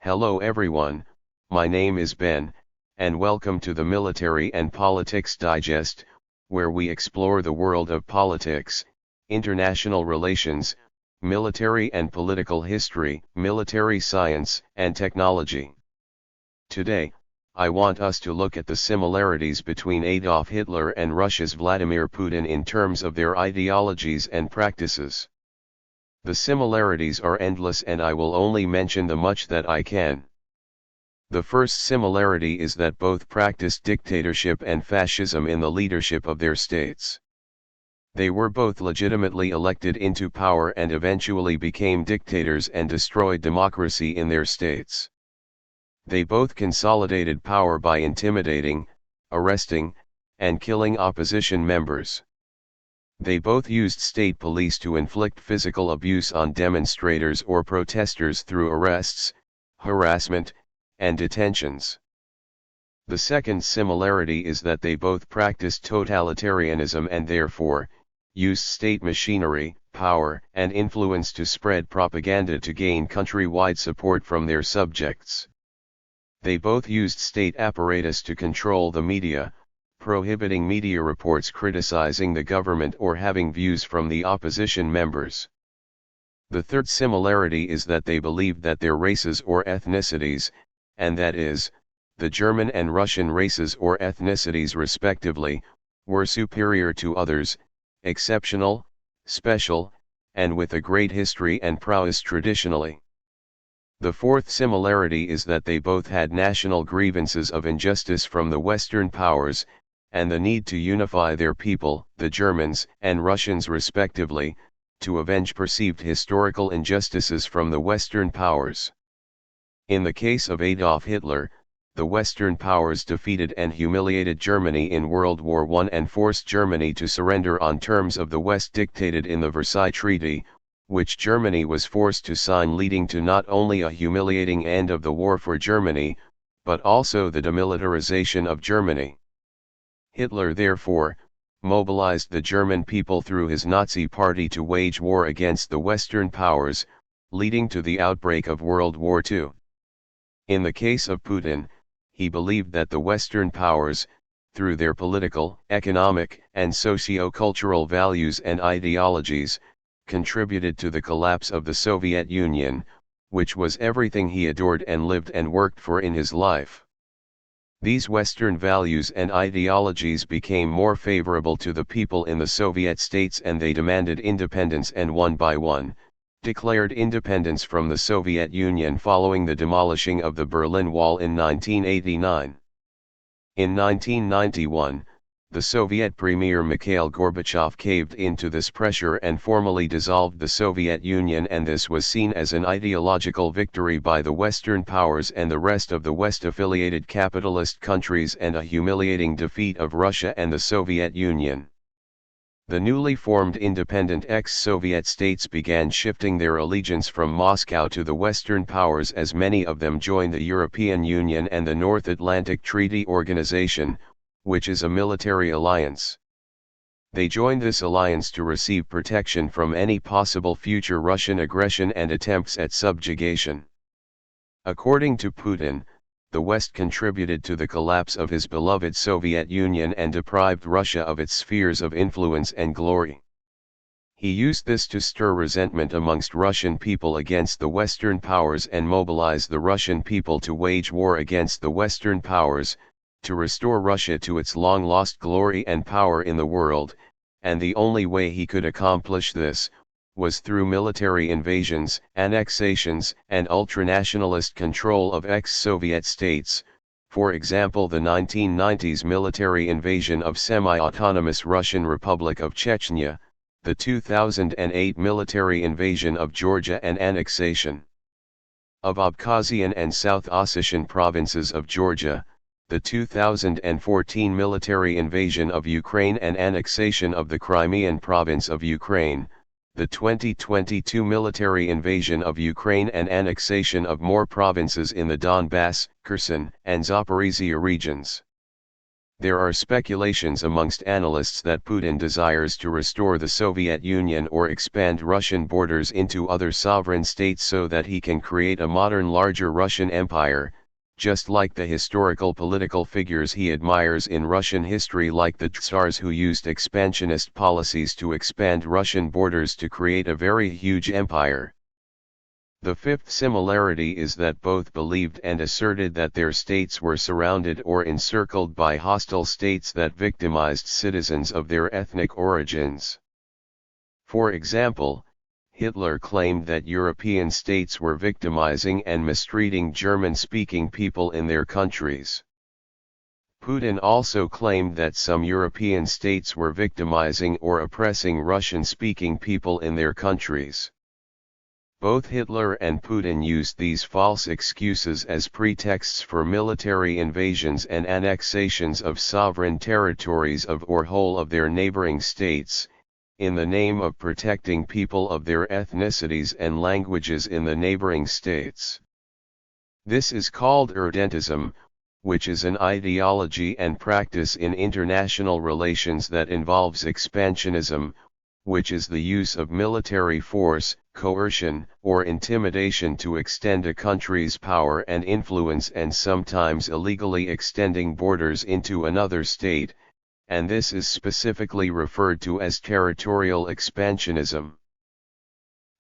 Hello everyone, my name is Ben, and welcome to the Military and Politics Digest, where we explore the world of politics, international relations, military and political history, military science, and technology. Today, I want us to look at the similarities between Adolf Hitler and Russia's Vladimir Putin in terms of their ideologies and practices. The similarities are endless and I will only mention the much that I can. The first similarity is that both practiced dictatorship and fascism in the leadership of their states. They were both legitimately elected into power and eventually became dictators and destroyed democracy in their states. They both consolidated power by intimidating, arresting, and killing opposition members. They both used state police to inflict physical abuse on demonstrators or protesters through arrests, harassment, and detentions. The second similarity is that they both practiced totalitarianism and therefore, used state machinery, power, and influence to spread propaganda to gain countrywide support from their subjects. They both used state apparatus to control the media, prohibiting media reports criticizing the government or having views from the opposition members. The third similarity is that they believed that their races or ethnicities, and that is, the German and Russian races or ethnicities respectively, were superior to others, exceptional, special, and with a great history and prowess traditionally. The fourth similarity is that they both had national grievances of injustice from the Western powers, and the need to unify their people, the Germans and Russians respectively, to avenge perceived historical injustices from the Western powers. In the case of Adolf Hitler, the Western powers defeated and humiliated Germany in World War I and forced Germany to surrender on terms of the West dictated in the Versailles Treaty, which Germany was forced to sign, leading to not only a humiliating end of the war for Germany, but also the demilitarization of Germany. Hitler therefore, mobilized the German people through his Nazi party to wage war against the Western powers, leading to the outbreak of World War II. In the case of Putin, he believed that the Western powers, through their political, economic, and socio-cultural values and ideologies, contributed to the collapse of the Soviet Union, which was everything he adored and lived and worked for in his life. These Western values and ideologies became more favorable to the people in the Soviet states and they demanded independence and one by one, declared independence from the Soviet Union following the demolishing of the Berlin Wall in 1989. In 1991, the Soviet Premier Mikhail Gorbachev caved into this pressure and formally dissolved the Soviet Union, and this was seen as an ideological victory by the Western powers and the rest of the West-affiliated capitalist countries and a humiliating defeat of Russia and the Soviet Union. The newly formed independent ex-Soviet states began shifting their allegiance from Moscow to the Western powers as many of them joined the European Union and the North Atlantic Treaty Organization, which is a military alliance. They joined this alliance to receive protection from any possible future Russian aggression and attempts at subjugation. According to Putin, the West contributed to the collapse of his beloved Soviet Union and deprived Russia of its spheres of influence and glory. He used this to stir resentment amongst Russian people against the Western powers and mobilize the Russian people to wage war against the Western powers, to restore Russia to its long-lost glory and power in the world, and the only way he could accomplish this, was through military invasions, annexations, and ultranationalist control of ex-Soviet states, for example the 1990s military invasion of semi-autonomous Russian Republic of Chechnya, the 2008 military invasion of Georgia and annexation of Abkhazian and South Ossetian provinces of Georgia, the 2014 military invasion of Ukraine and annexation of the Crimean province of Ukraine, the 2022 military invasion of Ukraine and annexation of more provinces in the Donbass, Kherson, and Zaporizhia regions. There are speculations amongst analysts that Putin desires to restore the Soviet Union or expand Russian borders into other sovereign states so that he can create a modern larger Russian empire, just like the historical political figures he admires in Russian history like the Tsars who used expansionist policies to expand Russian borders to create a very huge empire. The fifth similarity is that both believed and asserted that their states were surrounded or encircled by hostile states that victimized citizens of their ethnic origins. For example, Hitler claimed that European states were victimizing and mistreating German-speaking people in their countries. Putin also claimed that some European states were victimizing or oppressing Russian-speaking people in their countries. Both Hitler and Putin used these false excuses as pretexts for military invasions and annexations of sovereign territories of or whole of their neighboring states, in the name of protecting people of their ethnicities and languages in the neighboring states. This is called irredentism, which is an ideology and practice in international relations that involves expansionism, which is the use of military force, coercion, or intimidation to extend a country's power and influence and sometimes illegally extending borders into another state, and this is specifically referred to as territorial expansionism.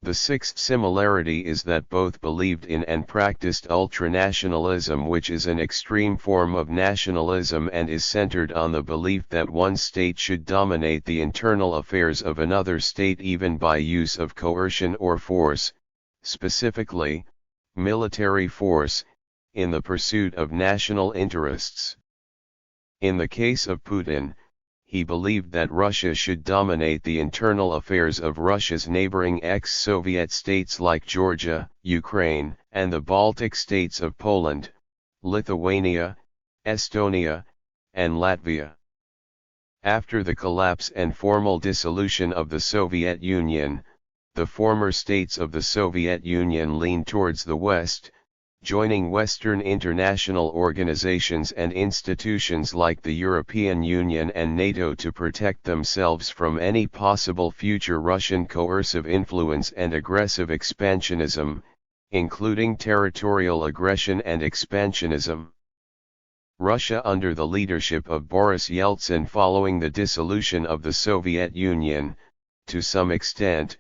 The sixth similarity is that both believed in and practiced ultranationalism, which is an extreme form of nationalism and is centered on the belief that one state should dominate the internal affairs of another state even by use of coercion or force, specifically, military force, in the pursuit of national interests. In the case of Putin, he believed that Russia should dominate the internal affairs of Russia's neighboring ex-Soviet states like Georgia, Ukraine, and the Baltic states of Poland, Lithuania, Estonia, and Latvia. After the collapse and formal dissolution of the Soviet Union, the former states of the Soviet Union leaned towards the West, joining Western international organizations and institutions like the European Union and NATO to protect themselves from any possible future Russian coercive influence and aggressive expansionism, including territorial aggression and expansionism. Russia under the leadership of Boris Yeltsin following the dissolution of the Soviet Union, to some extent,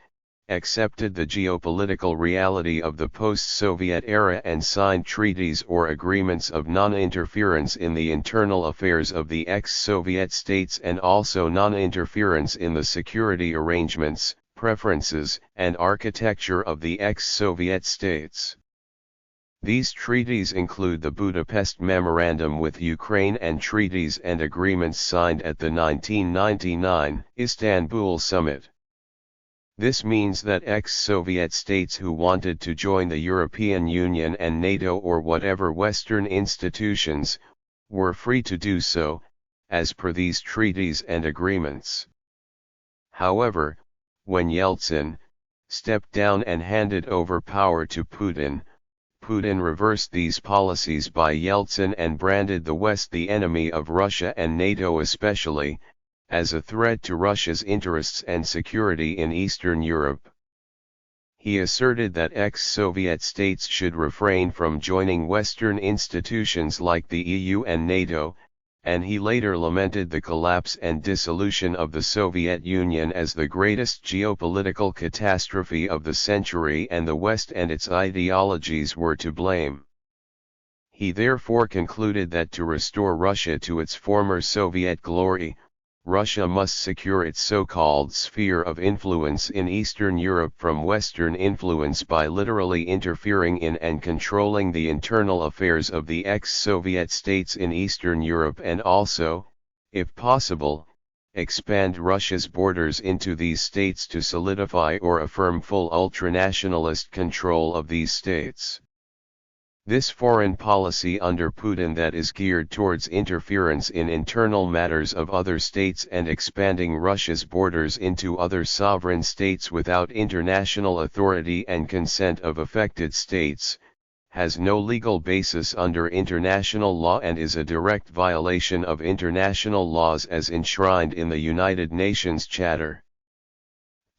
accepted the geopolitical reality of the post-Soviet era and signed treaties or agreements of non-interference in the internal affairs of the ex-Soviet states and also non-interference in the security arrangements, preferences, and architecture of the ex-Soviet states. These treaties include the Budapest Memorandum with Ukraine and treaties and agreements signed at the 1999 Istanbul Summit. This means that ex-Soviet states who wanted to join the European Union and NATO or whatever Western institutions, were free to do so, as per these treaties and agreements. However, when Yeltsin stepped down and handed over power to Putin, Putin reversed these policies by Yeltsin and branded the West the enemy of Russia and NATO especially, as a threat to Russia's interests and security in Eastern Europe. He asserted that ex-Soviet states should refrain from joining Western institutions like the EU and NATO, and he later lamented the collapse and dissolution of the Soviet Union as the greatest geopolitical catastrophe of the century and the West and its ideologies were to blame. He therefore concluded that to restore Russia to its former Soviet glory, Russia must secure its so-called sphere of influence in Eastern Europe from Western influence by literally interfering in and controlling the internal affairs of the ex-Soviet states in Eastern Europe and also, if possible, expand Russia's borders into these states to solidify or affirm full ultranationalist control of these states. This foreign policy under Putin that is geared towards interference in internal matters of other states and expanding Russia's borders into other sovereign states without international authority and consent of affected states, has no legal basis under international law and is a direct violation of international laws as enshrined in the United Nations Charter.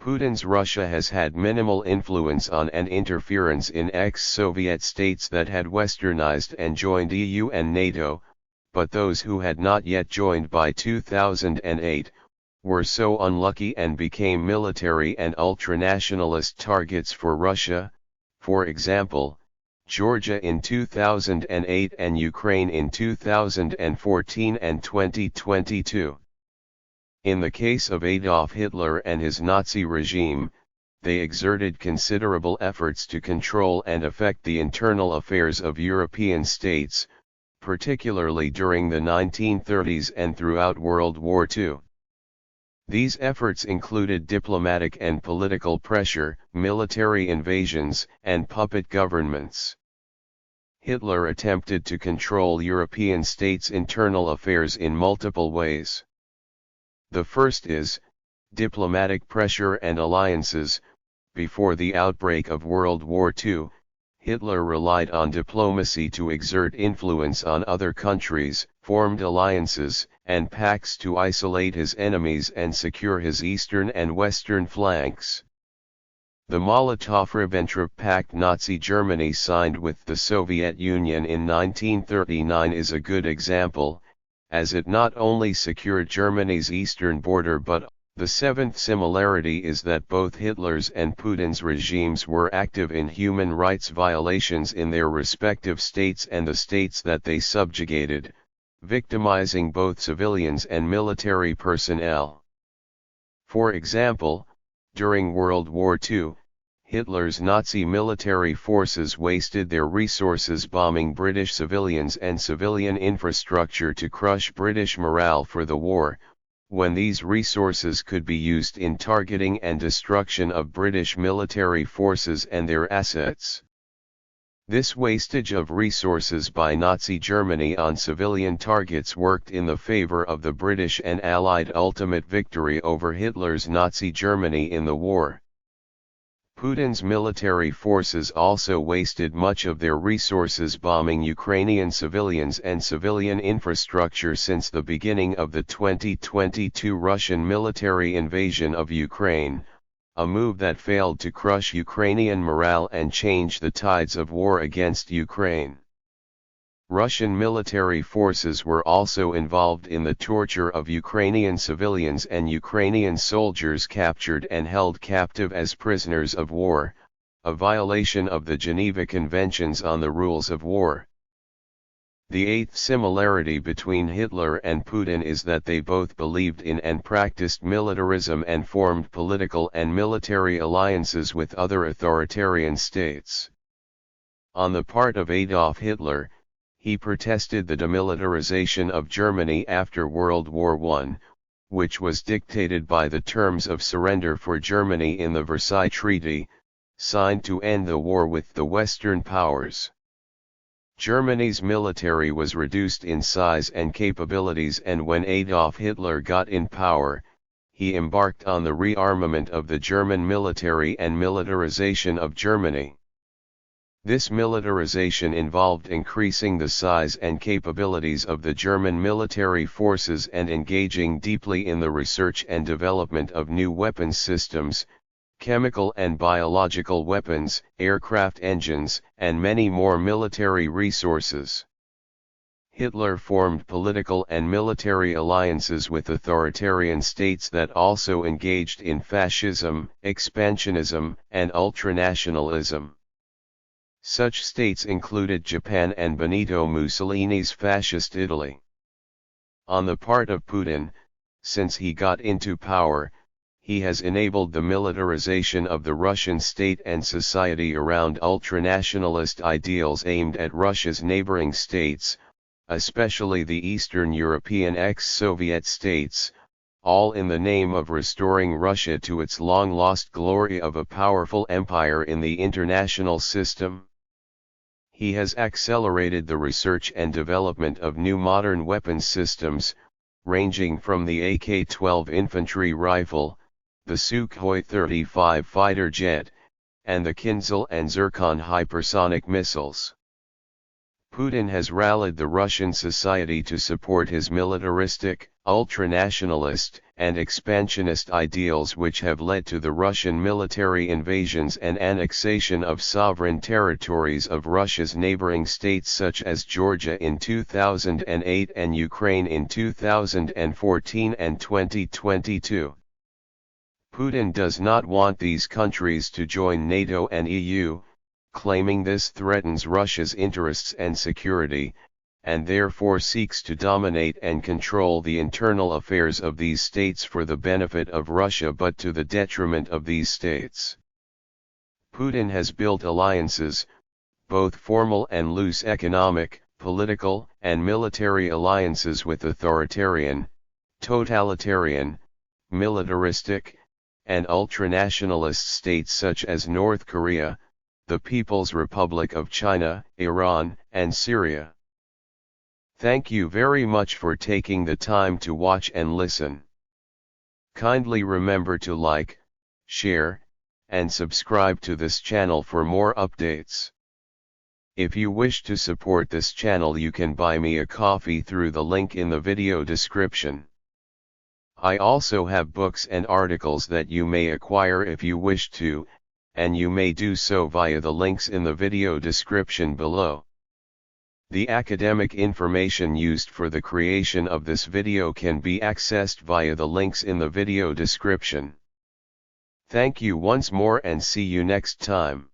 Putin's Russia has had minimal influence on and interference in ex-Soviet states that had westernized and joined EU and NATO, but those who had not yet joined by 2008, were so unlucky and became military and ultranationalist targets for Russia, for example, Georgia in 2008 and Ukraine in 2014 and 2022. In the case of Adolf Hitler and his Nazi regime, they exerted considerable efforts to control and affect the internal affairs of European states, particularly during the 1930s and throughout World War II. These efforts included diplomatic and political pressure, military invasions, and puppet governments. Hitler attempted to control European states' internal affairs in multiple ways. The first is diplomatic pressure and alliances. Before the outbreak of World War II, Hitler relied on diplomacy to exert influence on other countries, formed alliances and pacts to isolate his enemies and secure his eastern and western flanks. The Molotov-Ribbentrop Pact Nazi Germany signed with the Soviet Union in 1939 is a good example, as it not only secured Germany's eastern border but the seventh similarity is that both Hitler's and Putin's regimes were active in human rights violations in their respective states and the states that they subjugated, victimizing both civilians and military personnel. For example, during World War II, Hitler's Nazi military forces wasted their resources bombing British civilians and civilian infrastructure to crush British morale for the war, when these resources could be used in targeting and destruction of British military forces and their assets. This wastage of resources by Nazi Germany on civilian targets worked in the favor of the British and Allied ultimate victory over Hitler's Nazi Germany in the war. Putin's military forces also wasted much of their resources bombing Ukrainian civilians and civilian infrastructure since the beginning of the 2022 Russian military invasion of Ukraine, a move that failed to crush Ukrainian morale and change the tides of war against Ukraine. Russian military forces were also involved in the torture of Ukrainian civilians and Ukrainian soldiers captured and held captive as prisoners of war, a violation of the Geneva Conventions on the Rules of War. The eighth similarity between Hitler and Putin is that they both believed in and practiced militarism and formed political and military alliances with other authoritarian states. On the part of Adolf Hitler, he protested the demilitarization of Germany after World War I, which was dictated by the terms of surrender for Germany in the Versailles Treaty, signed to end the war with the Western powers. Germany's military was reduced in size and capabilities, and when Adolf Hitler got in power, he embarked on the rearmament of the German military and militarization of Germany. This militarization involved increasing the size and capabilities of the German military forces and engaging deeply in the research and development of new weapons systems, chemical and biological weapons, aircraft engines, and many more military resources. Hitler formed political and military alliances with authoritarian states that also engaged in fascism, expansionism, and ultranationalism. Such states included Japan and Benito Mussolini's fascist Italy. On the part of Putin, since he got into power, he has enabled the militarization of the Russian state and society around ultranationalist ideals aimed at Russia's neighboring states, especially the Eastern European ex-Soviet states, all in the name of restoring Russia to its long-lost glory of a powerful empire in the international system. He has accelerated the research and development of new modern weapons systems, ranging from the AK-12 infantry rifle, the Sukhoi 35 fighter jet, and the Kinzhal and Zircon hypersonic missiles. Putin has rallied the Russian society to support his militaristic, ultranationalist, and expansionist ideals, which have led to the Russian military invasions and annexation of sovereign territories of Russia's neighboring states such as Georgia in 2008 and Ukraine in 2014 and 2022. Putin does not want these countries to join NATO and EU, claiming this threatens Russia's interests and security, and therefore seeks to dominate and control the internal affairs of these states for the benefit of Russia but to the detriment of these states. Putin has built alliances, both formal and loose economic, political, and military alliances with authoritarian, totalitarian, militaristic, and ultranationalist states such as North Korea, the People's Republic of China, Iran, and Syria. Thank you very much for taking the time to watch and listen. Kindly remember to like, share, and subscribe to this channel for more updates. If you wish to support this channel, you can buy me a coffee through the link in the video description. I also have books and articles that you may acquire if you wish to, and you may do so via the links in the video description below. The academic information used for the creation of this video can be accessed via the links in the video description. Thank you once more and see you next time.